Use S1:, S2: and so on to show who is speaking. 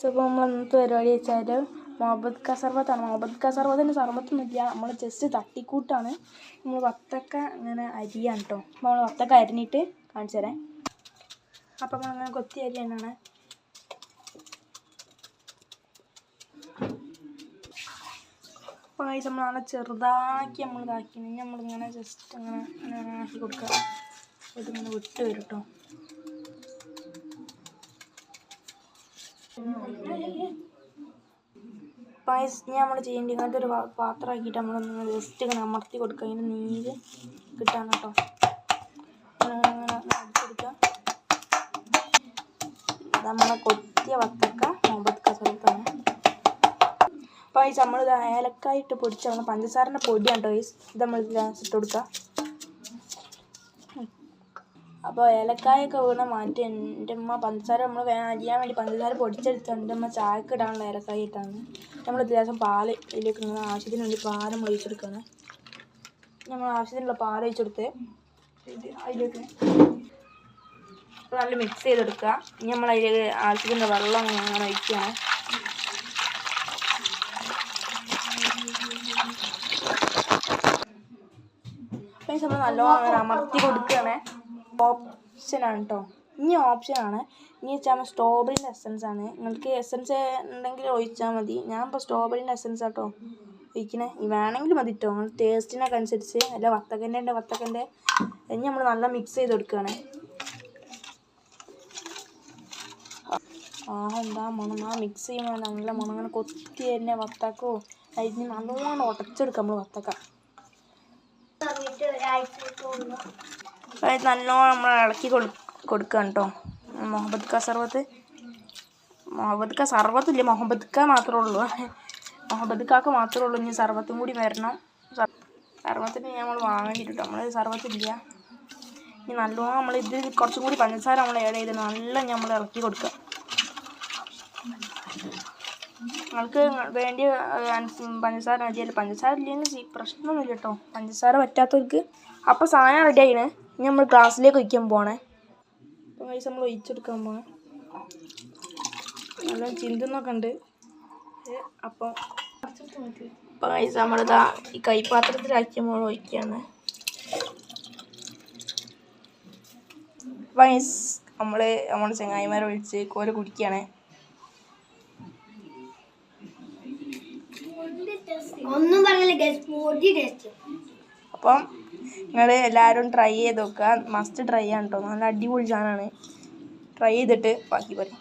S1: അപ്പോൾ നമ്മൾ ഇന്നത്തെ പരിപാടി വെച്ചാൽ മുഹബത്ത് ക സർബത്താണ്. മുഹബത്ത് ക സർബത്തിൻ്റെ സർബത്തൊന്നുമില്ല, നമ്മൾ ജസ്റ്റ് തട്ടിക്കൂട്ടാണ്. നമ്മൾ വത്തക്ക ഇങ്ങനെ അരിയാണ് കേട്ടോ. അപ്പോൾ നമ്മൾ വത്തക്ക അരിഞ്ഞിട്ട് കാണിച്ചു തരാം. അപ്പം നമ്മളങ്ങനെ കൊത്തി അരി തന്നെയാണ്. അപ്പോൾ കഴിച്ച് നമ്മൾ നല്ല ചെറുതാക്കി നമ്മൾ ഇതാക്കി നമ്മളിങ്ങനെ ജസ്റ്റ് അങ്ങനെ ആക്കി കൊടുക്കുക. ഇതിങ്ങനെ വിട്ട് വരും കേട്ടോ. പായസ് നമ്മൾ ചെയ്യേണ്ടി ഇങ്ങനത്തെ ഒരു പാത്രമാക്കിയിട്ട് നമ്മളൊന്ന് ജസ്റ്റ് ഇങ്ങനെ അമർത്തി കൊടുക്കുക. അതിന് നീര് കിട്ടാൻ കേട്ടോ. അങ്ങനെ അടിച്ചെടുക്കുക. നമ്മളെ കൊത്തിയ വത്തക്ക മുഹബത്ത് ക സർബത്താണ്. പായസ് നമ്മളിത് ഏലക്കായിട്ട് പൊടിച്ച നമ്മൾ പഞ്ചസാരൻ്റെ പൊടിയാണ് കേട്ടോ. ഇത് നമ്മൾ ഇട്ട് കൊടുക്കുക. അപ്പോൾ ഏലക്കായൊക്കെ വീണ മാറ്റി എൻ്റെ അമ്മ പഞ്ചസാര നമ്മൾ അരിയാൻ വേണ്ടി പഞ്ചസാര പൊടിച്ചെടുത്ത് എൻ്റെ അമ്മ ചായക്ക് ഇടാനുള്ള ഏലക്കായ ഇട്ടാണ്. നമ്മൾ ദിവസം പാല് ഇതിലേക്ക് ഇങ്ങനെ ആവശ്യത്തിന് വേണ്ടി പാൽ നമ്മൾ ഒഴിച്ചെടുക്കുകയാണ്. നമ്മൾ ആവശ്യത്തിനുള്ള പാൽ ഒഴിച്ചെടുത്ത് അതിലേക്ക് നല്ല മിക്സ് ചെയ്തെടുക്കുക. ഇനി നമ്മൾ അതിലേക്ക് ആവശ്യത്തിൻ്റെ വെള്ളം അങ്ങനെ ഒഴിക്കുകയാണ്. നമ്മൾ നല്ലോണം അങ്ങനെ അമർത്തി കൊടുക്കുകയാണ്. ഓപ്ഷനാണ് കേട്ടോ. ഇനി ഓപ്ഷനാണ്. ഇനി വെച്ചാൽ സ്ട്രോബെറിൻ്റെ എസൻസ് ആണ്. നിങ്ങൾക്ക് എസൻസ് ഉണ്ടെങ്കിൽ ഒഴിച്ചാൽ മതി. ഞാൻ ഇപ്പോൾ സ്ട്രോബെറിൻ്റെ എസൻസ് ആട്ടോ ഒഴിക്കണേ. വേണമെങ്കിൽ മതി കേട്ടോ, നിങ്ങൾ ടേസ്റ്റിനൊക്കെ അനുസരിച്ച്. അല്ല വത്തക്കൻ്റെ ഇനി നമ്മൾ നല്ല മിക്സ് ചെയ്ത് കൊടുക്കുകയാണ്. എന്താ മണം, ആ മിക്സ് ചെയ്യുമ്പോൾ നല്ല മണം. അങ്ങനെ കൊത്തി തന്നെ വത്തക്കോ അതിന് നല്ലോണം ഉടച്ചെടുക്കാം നമ്മൾ വത്തക്ക. നല്ലോണം നമ്മൾ ഇളക്കി കൊടുക്കുകയാണ് കേട്ടോ. മുഹബത്ത് ക സർബത്ത് സർബത്തില്ല, മുഹബത്ത് ക മാത്രമേ ഉള്ളൂ. മുഹബത്ത് കാക്ക് മാത്രമേ ഉള്ളൂ. ഇനി സർബത്തും കൂടി വരണം. സർബത്തിന് നമ്മൾ വാങ്ങിയിട്ട് നമ്മൾ സർബത്തില്ല. ഇനി നല്ലോണം നമ്മൾ ഇതിൽ കുറച്ചും കൂടി പഞ്ചസാര നമ്മൾ ആഡ് ചെയ്ത് നല്ല നമ്മൾ ഇറക്കി കൊടുക്കുക. നിങ്ങൾക്ക് വേണ്ടിയ പഞ്ചസാര മതിയല്ലോ. പഞ്ചസാര ഇല്ലെങ്കിൽ പ്രശ്നമൊന്നുമില്ല കേട്ടോ. പഞ്ചസാര പറ്റാത്തവർക്ക് അപ്പോൾ സാധനം റെഡി ആയിന്. ഇനി നമ്മൾ ഗ്ലാസ്സിലേക്ക് ഒഴിക്കാൻ പോകണേ. അപ്പോൾ കഴിച്ച് നമ്മൾ ഒഴിച്ചെടുക്കാൻ പോകണേ. നല്ല ചിന്തുന്നൊക്കെ ഉണ്ട്. അപ്പോൾ കഴിച്ച് നമ്മളിതാ ഈ കൈപ്പാത്രത്തിലാക്കി നമ്മൾ ഒഴിക്കുകയാണ്. വയസ് നമ്മൾ ചങ്ങായിമാരെ ഒഴിച്ച് കോല കുടിക്കുകയാണ്. അപ്പം നിങ്ങൾ എല്ലാവരും ട്രൈ ചെയ്ത് നോക്കുക. മസ്റ്റ് ട്രൈ ആണ് കേട്ടോ. നല്ല അടിപൊളി സാധനമാണ്. ട്രൈ ചെയ്തിട്ട് ബാക്കി പറയും.